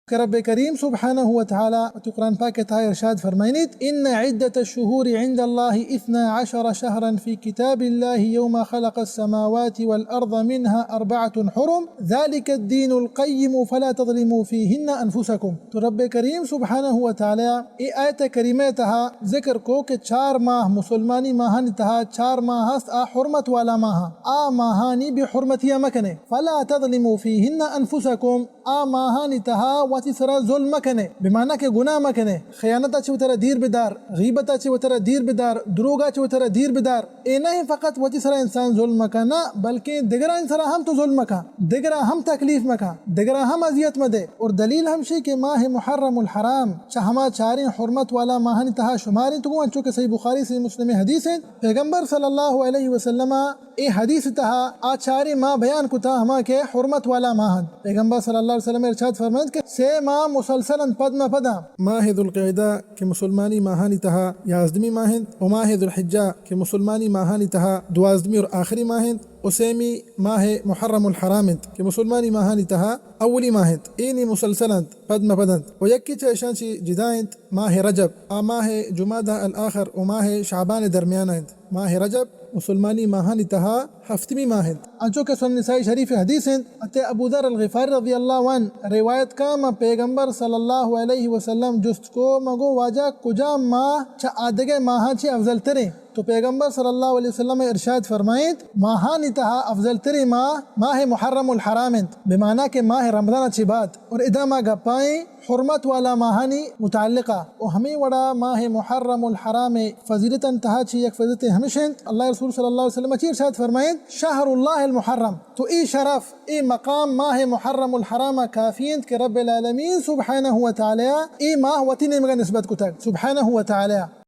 کہ رب کریم سبحانہ وتعالی تو قرآن پاک تھا ارشاد فرمائنیت ان عدة الشهور عند الله 12 شهرا في كتاب الله يوم خلق السماوات والأرض منها 4 حرم ذلك الدين القيم فلا تظلموا فيهن أنفسكم. تو رب کریم سبحانہ وتعالی ای آیت کریمہ تہا ذکر کو کہ 4 ماہ مسلمانی ماہانی تہا 4 ماہ ہست حرمت والا ماہ ماہانی بحرمتیا مکنے فلا تظلموا فيهن أنفسكم ماهانی تها واتی سرا ظلم مکنے بمعنی کہ گناہ مکنے خیانتا چھ وتر دیر بدار غیبتا چھ وتر دیر بدار دروغا چھ وتر دیر بدار اے نہیں فقط واتی سرا انسان ظلم مکنا بلکہ دگرا انسان ہم تو ظلم مکا دگرا ہم تکلیف مکا دگرا ہم اذیت مدے اور دلیل ہم شی کہ ماہ محرم الحرام چھ ہما چاریں حرمت والا ماہانی تها شماریں تو انچو کہ صحیح بخاری صحیح مسلم حدیث ہے پیغمبر صلی اللہ علیہ وسلم اے حدیث تها آچاری ماہ بیان کتا ہما کے حرمت والا ماہن پیغمبر صلی اللہ علیہ وسلم ارشاد فرمائد کہ 6 ماہ مسلسلا پدما پدا ماہ ذو القعدہ کے مسلمانی ماہانی تہا 11ویں ماہند و ماہ ذو الحجہ کے مسلمانی ماہانی تہا 12ویں اور آخری ماہند وسیمی ماہ محرم الحرامند کے مسلمانی ماہانی تہا اولی ماہند اینی مسلسلا پدما پدند و یکی چیشانچی جدائند ماہ رجب ماہ جمادہ الاخر و ماہ شعبان درمیانند ماہ رجب مسلمانی ماہانی تہا 7ویں ماہند انچو کہ سنن نسائی شریف حدیث ہیں اتے ابو ذر الغفاری رضی اللہ عنہ روایت کا ما پیغمبر صلی اللہ علیہ وسلم جست کو مگو واجہ کجا ماہ چا آدھگے ماہاں چی افضل ترے تو پیغمبر صلی اللہ علیہ وسلم ارشاد فرمائید ماہانی تہا افضل تری ماہ محرم الحرامند بمعنی کہ ماہ رمضان اچھی بات اور ادامہ گپائیں حرمت والا ماہانی متعلقہ و ہمیں وڑا ماہ محرم الحرام فضیلتا تہا چی یک فضیلت ہمشند اللہ رسول صلی اللہ علیہ وسلم اچھی ارشاد فرمائید شہر اللہ المحرم تو ای شرف ای مقام ماہ محرم الحرام کافیند کہ رب العالمین سبحانہ وتعالی ای ماہ وطین مگا نسبت کو تک سبحانہ وتعالی